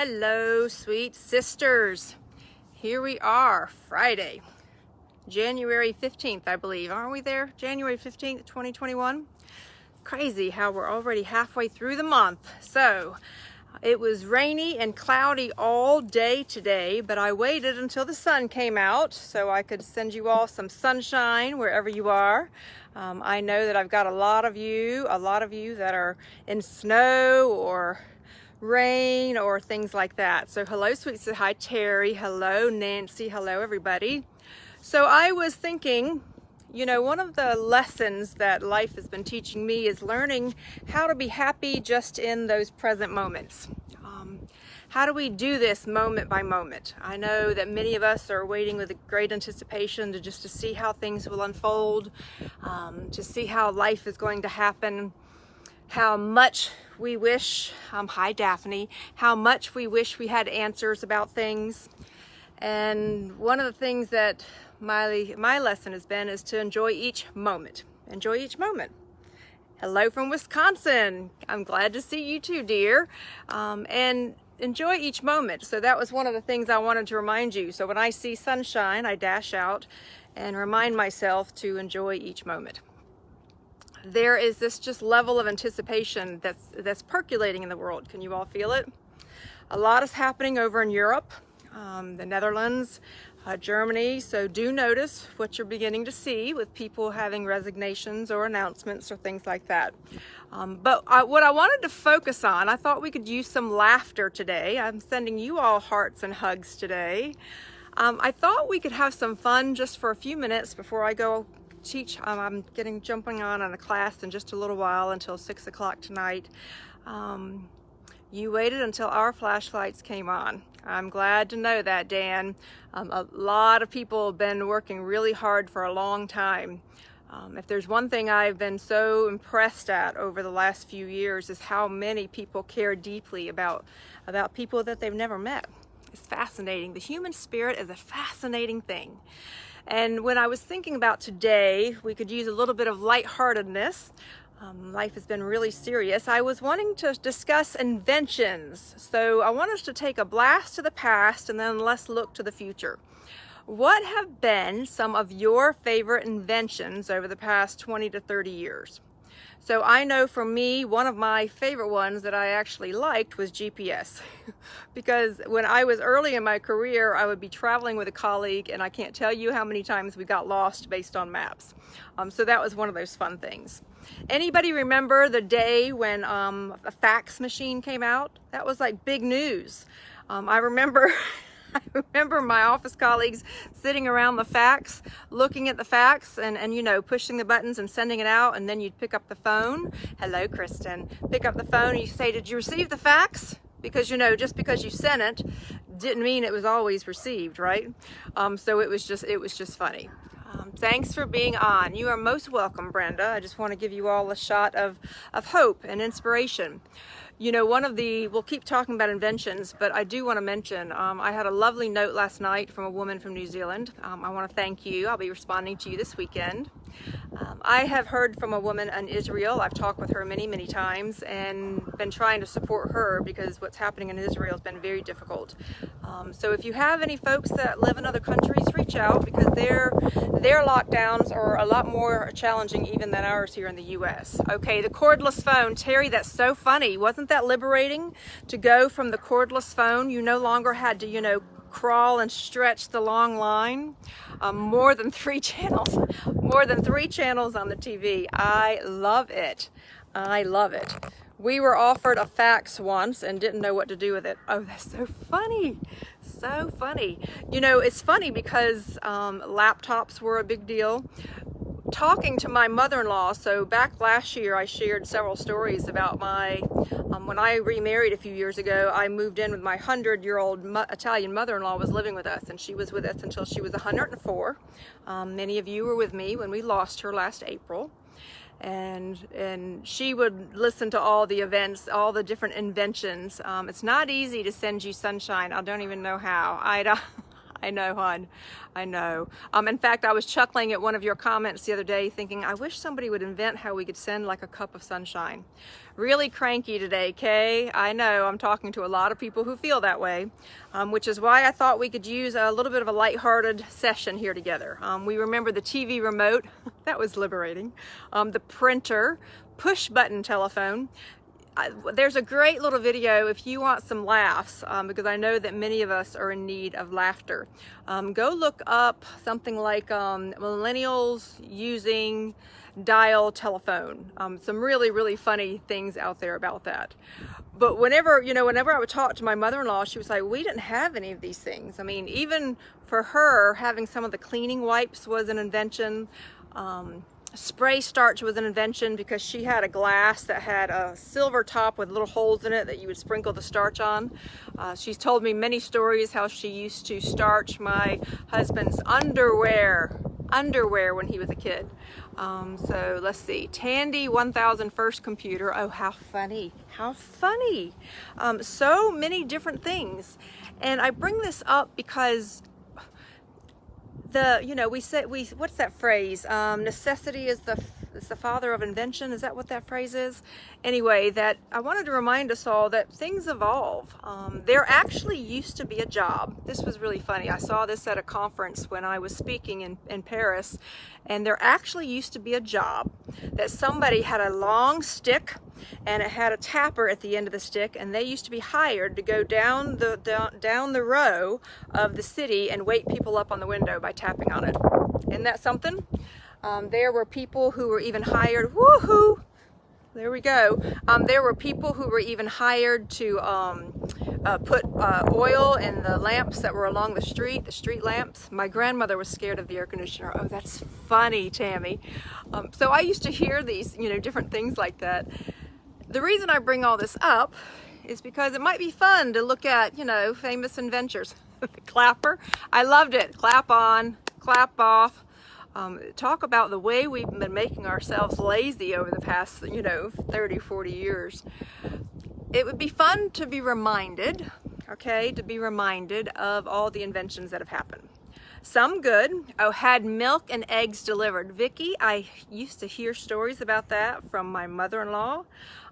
Hello, sweet sisters. Here we are, Friday, January 15th, I believe. Aren't we there? January 15th, 2021. Crazy how we're already halfway through the month. So, it was rainy and cloudy all day today, but I waited until the sun came out so I could send you all some sunshine wherever you are. I know that I've got a lot of you that are in snow or rain or things like that. So hello, sweet. Hi, Terry. Hello, Nancy. Hello, everybody. So I was thinking, one of the lessons that life has been teaching me is learning how to be happy just in those present moments. How do we do this moment by moment? I know that many of us are waiting with a great anticipation to see how things will unfold, to see how life is going to happen, how much we wish, hi Daphne, how much we wish we had answers about things. And one of the things that my lesson has been is to enjoy each moment. Enjoy each moment. Hello from Wisconsin. I'm glad to see you too, dear. And enjoy each moment. So that was one of the things I wanted to remind you. So when I see sunshine, I dash out and remind myself to enjoy each moment. There is this just level of anticipation that's percolating in the world. Can you all feel it? A lot is happening over in Europe, the Netherlands, Germany. So do notice what you're beginning to see with people having resignations or announcements or things like that. But what I wanted to focus on, I thought we could use some laughter today. I'm sending you all hearts and hugs today. I thought we could have some fun just for a few minutes before I go teach. I'm jumping on a class in just a little while until 6 o'clock tonight. You waited until our flashlights came on. I'm glad to know that, Dan. A lot of people have been working really hard for a long time. If there's one thing I've been so impressed at over the last few years is how many people care deeply about people that they've never met. It's fascinating. The human spirit is a fascinating thing. And when I was thinking about today, we could use a little bit of lightheartedness. Life has been really serious. I was wanting to discuss inventions. So I want us to take a blast to the past and then let's look to the future. What have been some of your favorite inventions over the past 20 to 30 years? So I know for me, one of my favorite ones that I actually liked was GPS. Because when I was early in my career, I would be traveling with a colleague and I can't tell you how many times we got lost based on maps. So that was one of those fun things. Anybody remember the day when a fax machine came out? That was like big news. I remember my office colleagues sitting around the fax, looking at the fax and pushing the buttons and sending it out, and then you'd pick up the phone. Hello, Kristen. Pick up the phone and you say, "Did you receive the fax?" Because just because you sent it didn't mean it was always received, right? So it was just funny. Thanks for being on. You are most welcome, Brenda. I just want to give you all a shot of hope and inspiration. We'll keep talking about inventions, but I do want to mention, I had a lovely note last night from a woman from New Zealand. I want to thank you. I'll be responding to you this weekend. I have heard from a woman in Israel. I've talked with her many, many times and been trying to support her because what's happening in Israel has been very difficult. So if you have any folks that live in other countries, reach out because their lockdowns are a lot more challenging even than ours here in the U.S. Okay, the cordless phone. Terry, that's so funny. Wasn't that liberating to go from the cordless phone? You no longer had to, crawl and stretch the long line. More than three channels on the TV. I love it. We were offered a fax once and didn't know what to do with it. Oh, that's so funny. So funny. It's funny because laptops were a big deal. Talking to my mother-in-law, so back last year I shared several stories about when I remarried a few years ago, I moved in with my 100-year-old Italian mother-in-law was living with us, and she was with us until she was 104. Many of you were with me when we lost her last April. And she would listen to all the events, all the different inventions. It's not easy to send you sunshine. I don't even know how. I know, hon. I know. In fact, I was chuckling at one of your comments the other day thinking, I wish somebody would invent how we could send like a cup of sunshine. Really cranky today, Kay. I know, I'm talking to a lot of people who feel that way, which is why I thought we could use a little bit of a lighthearted session here together. We remember the TV remote. That was liberating. The printer, push button telephone. There's a great little video if you want some laughs, because I know that many of us are in need of laughter. Go look up something like millennials using dial telephone. Some really funny things out there about that. But whenever I would talk to my mother-in-law, she was like, we didn't have any of these things. I mean, even for her, having some of the cleaning wipes was an invention. Spray starch was an invention because she had a glass that had a silver top with little holes in it that you would sprinkle the starch on. She's told me many stories how she used to starch my husband's underwear when he was a kid. So let's see, Tandy 1000 first computer. Oh, how funny, how funny. So many different things. And I bring this up because what's that phrase? Necessity is the father of invention. Is that what that phrase is? Anyway, that I wanted to remind us all that things evolve. There actually used to be a job. This was really funny. I saw this at a conference when I was speaking in Paris, and there actually used to be a job that somebody had a long stick and it had a tapper at the end of the stick, and they used to be hired to go down the row of the city and wake people up on the window by tapping on it. Isn't that something? There were people who were even hired, woohoo! There we go. There were people who were even hired to put oil in the lamps that were along the street lamps. My grandmother was scared of the air conditioner. Oh, that's funny, Tammy. So I used to hear these, different things like that. The reason I bring all this up is because it might be fun to look at, famous inventors. The clapper, I loved it. Clap on, clap off. Talk about the way we've been making ourselves lazy over the past, 30, 40 years. It would be fun to be reminded, of all the inventions that have happened. Some good. Oh, had milk and eggs delivered. Vicki, I used to hear stories about that from my mother-in-law.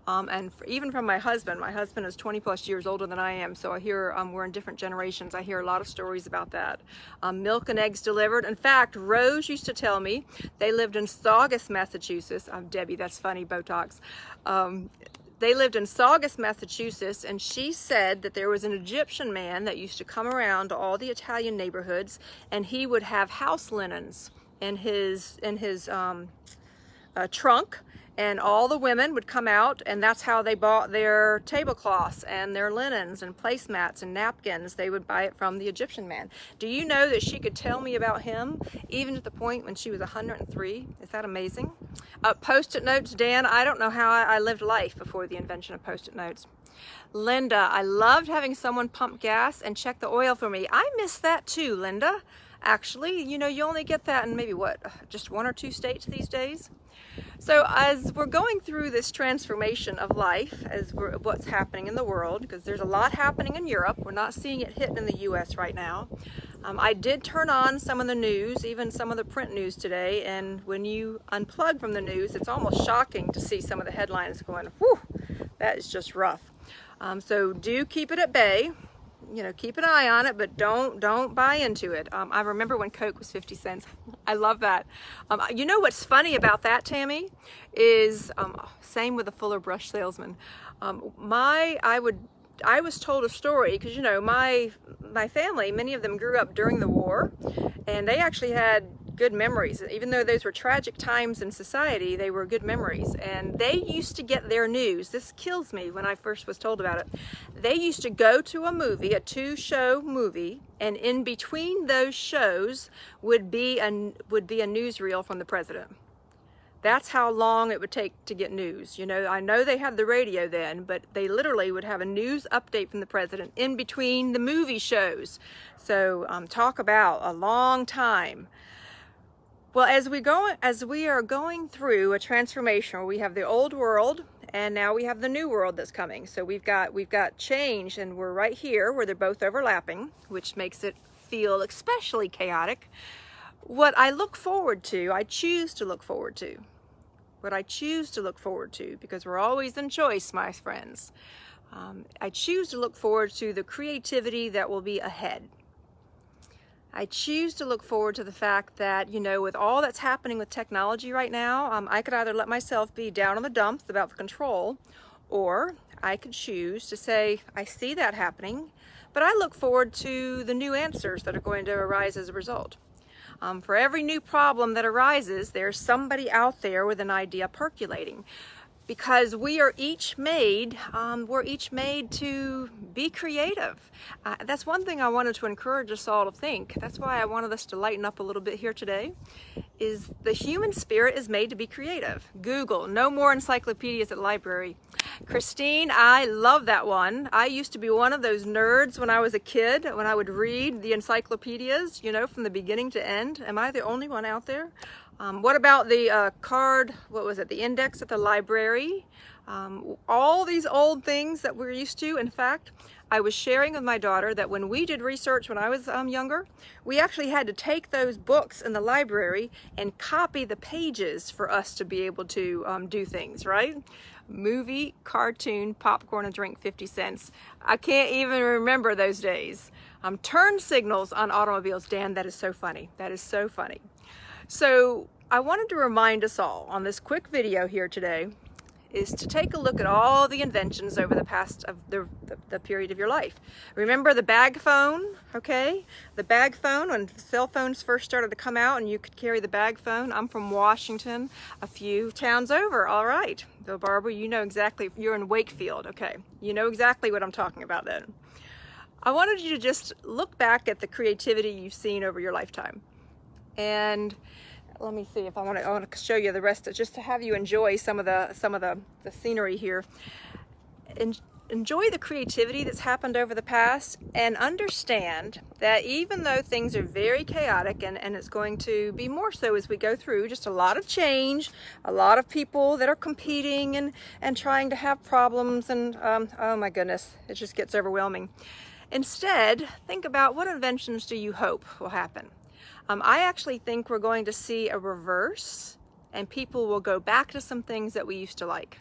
And even from my husband. My husband is 20 plus years older than I am, so I hear we're in different generations. I hear a lot of stories about that. Milk and eggs delivered. In fact, Rose used to tell me they lived in Saugus, Massachusetts. Debbie, that's funny, Botox. They lived in Saugus, Massachusetts, and she said that there was an Egyptian man that used to come around to all the Italian neighborhoods, and he would have house linens in his trunk. And all the women would come out, and that's how they bought their tablecloths and their linens and placemats and napkins. They would buy it from the Egyptian man. Do you know that she could tell me about him even to the point when she was 103? Is that amazing? Post-it notes, Dan. I don't know how I lived life before the invention of post-it notes. Linda, I loved having someone pump gas and check the oil for me. I miss that too, Linda. Actually, you only get that in maybe just 1 or 2 states these days. So as we're going through this transformation of life, what's happening in the world, because there's a lot happening in Europe, we're not seeing it hit in the US right now. I did turn on some of the news, even some of the print news today, and when you unplug from the news, it's almost shocking to see some of the headlines going, whew, that is just rough. So do keep it at bay. Keep an eye on it, but don't buy into it. I remember when Coke was 50 cents. I love that. What's funny about that, Tammy, is same with the Fuller brush salesman. I was told a story because my family, many of them grew up during the war, and they actually had good memories. Even though those were tragic times in society, they were good memories. And they used to get their news. This kills me when I first was told about it. They used to go to a movie, a 2-show movie, and in between those shows would be a newsreel from the president. That's how long it would take to get news. I know they had the radio then, but they literally would have a news update from the president in between the movie shows. So talk about a long time. Well, as we are going through a transformation where we have the old world and now we have the new world that's coming. So we've got change, and we're right here where they're both overlapping, which makes it feel especially chaotic, what I look forward to, I choose to look forward to. What I choose to look forward to, because we're always in choice, my friends. I choose to look forward to the creativity that will be ahead. I choose to look forward to the fact that, you know, with all that's happening with technology right now, I could either let myself be down in the dumps about the control, or I could choose to say, I see that happening, but I look forward to the new answers that are going to arise as a result. For every new problem that arises, there's somebody out there with an idea percolating. Because we are each made, we're each made to be creative. That's one thing I wanted to encourage us all to think. That's why I wanted us to lighten up a little bit here today, is the human spirit is made to be creative. Google, no more encyclopedias at the library. Christine, I love that one. I used to be one of those nerds when I was a kid, when I would read the encyclopedias, you know, from the beginning to end. Am I the only one out there? What about the the index at the library? All these old things that we're used to. In fact, I was sharing with my daughter that when we did research when I was younger, we actually had to take those books in the library and copy the pages for us to be able to do things, right? Movie, cartoon, popcorn, and drink 50 cents. I can't even remember those days. Turn signals on automobiles. Dan, that is so funny. That is so funny. So I wanted to remind us all on this quick video here today is to take a look at all the inventions over the past of the period of your life. Remember the bag phone, okay? The bag phone, when cell phones first started to come out and you could carry the bag phone. I'm from Washington, a few towns over, all right. So Barbara, you know exactly, you're in Wakefield, okay. You know exactly what I'm talking about then. I wanted you to just look back at the creativity you've seen over your lifetime. And let me see if I want to show you the rest of, just to have you enjoy some of the scenery here. Enjoy the creativity that's happened over the past, and understand that even though things are very chaotic, and it's going to be more so as we go through, just a lot of change, a lot of people that are competing and trying to have problems, and oh my goodness, it just gets overwhelming. Instead, think about what inventions do you hope will happen. I actually think we're going to see a reverse, and people will go back to some things that we used to like.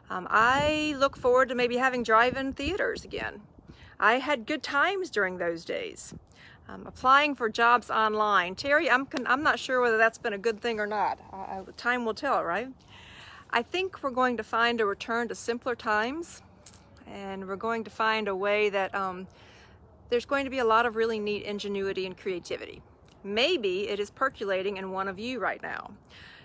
I look forward to maybe having drive-in theaters again. I had good times during those days. Applying for jobs online. Terry, I'm not sure whether that's been a good thing or not. Time will tell, right? I think we're going to find a return to simpler times, and we're going to find a way that there's going to be a lot of really neat ingenuity and creativity. Maybe it is percolating in one of you right now.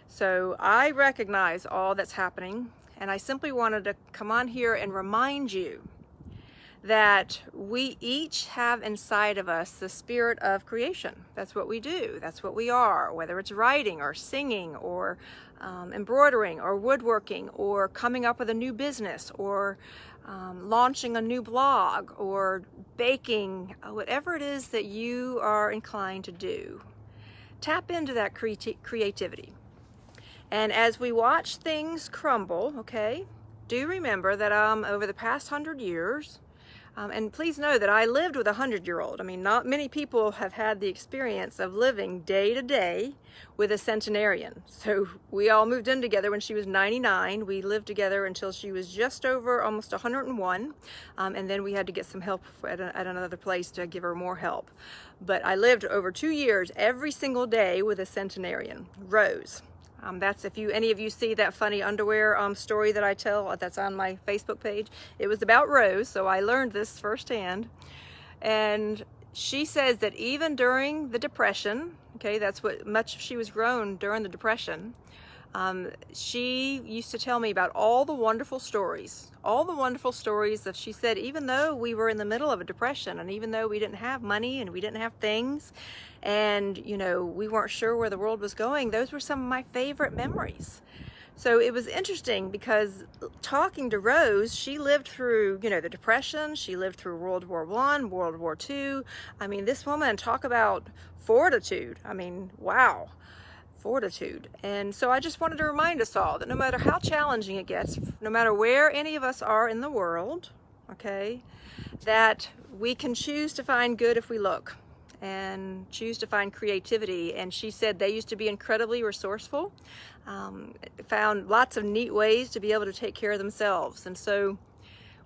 So I recognize all that's happening, and I simply wanted to come on here and remind you that we each have inside of us the spirit of creation. That's what we do. That's what we are, whether it's writing or singing or embroidering or woodworking or coming up with a new business or launching a new blog or baking, whatever it is that you are inclined to do. Tap into that creativity. And as we watch things crumble, okay, do remember that over the past 100 years, and please know that I lived with a 100-year-old. I mean, not many people have had the experience of living day to day with a centenarian. So we all moved in together when she was 99. We lived together until she was just over almost 101. And then we had to get some help at another place to give her more help. But I lived over 2 years every single day with a centenarian, Rose. That's if any of you see that funny underwear story that I tell that's on my Facebook page. It was about Rose, so I learned this firsthand. And she says that even during the Depression, okay, that's what much she was grown during the Depression. She used to tell me about all the wonderful stories that she said, even though we were in the middle of a depression, and even though we didn't have money and we didn't have things, and you know, we weren't sure where the world was going, those were some of my favorite memories. So it was interesting because talking to Rose, she lived through, you know, the Depression, she lived through World War I, World War II. I mean, this woman, talk about fortitude. I mean, wow. Fortitude. And so I just wanted to remind us all that no matter how challenging it gets, no matter where any of us are in the world, okay, that we can choose to find good if we look. and choose to find creativity. And she said they used to be incredibly resourceful, found lots of neat ways to be able to take care of themselves. And so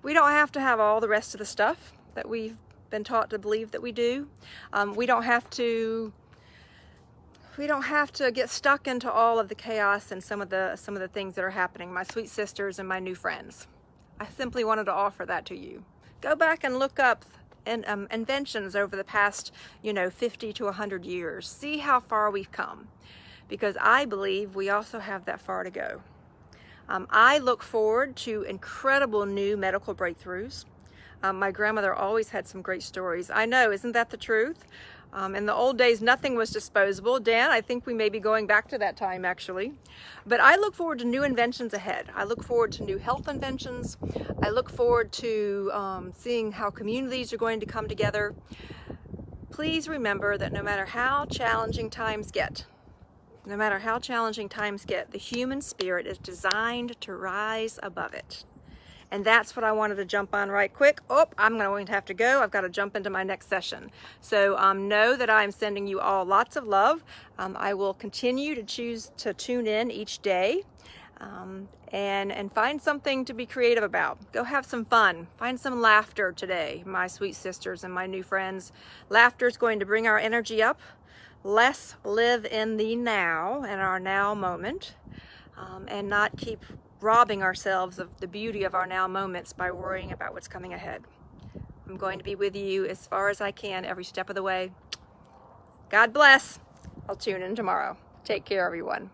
we don't have to have all the rest of the stuff that we've been taught to believe that we do. We don't have to get stuck into all of the chaos and some of the things that are happening. My sweet sisters and my new friends, I simply wanted to offer that to you. Go back and look up inventions over the past 50 to 100 years. See how far we've come, because I believe we also have that far to go. I look forward to incredible new medical breakthroughs. My grandmother always had some great stories. I know, isn't that the truth? In the old days, nothing was disposable. Dan, I think we may be going back to that time, actually. But I look forward to new inventions ahead. I look forward to new health inventions. I look forward to seeing how communities are going to come together. Please remember that no matter how challenging times get, the human spirit is designed to rise above it. And that's what I wanted to jump on right quick. Oh, I'm going to have to go. I've got to jump into my next session. So know that I'm sending you all lots of love. I will continue to choose to tune in each day and find something to be creative about. Go have some fun. Find some laughter today, my sweet sisters and my new friends. Laughter is going to bring our energy up. Let's live in the now, in our now moment, and not keep robbing ourselves of the beauty of our now moments by worrying about what's coming ahead. I'm going to be with you as far as I can every step of the way. God bless. I'll tune in tomorrow. Take care, everyone.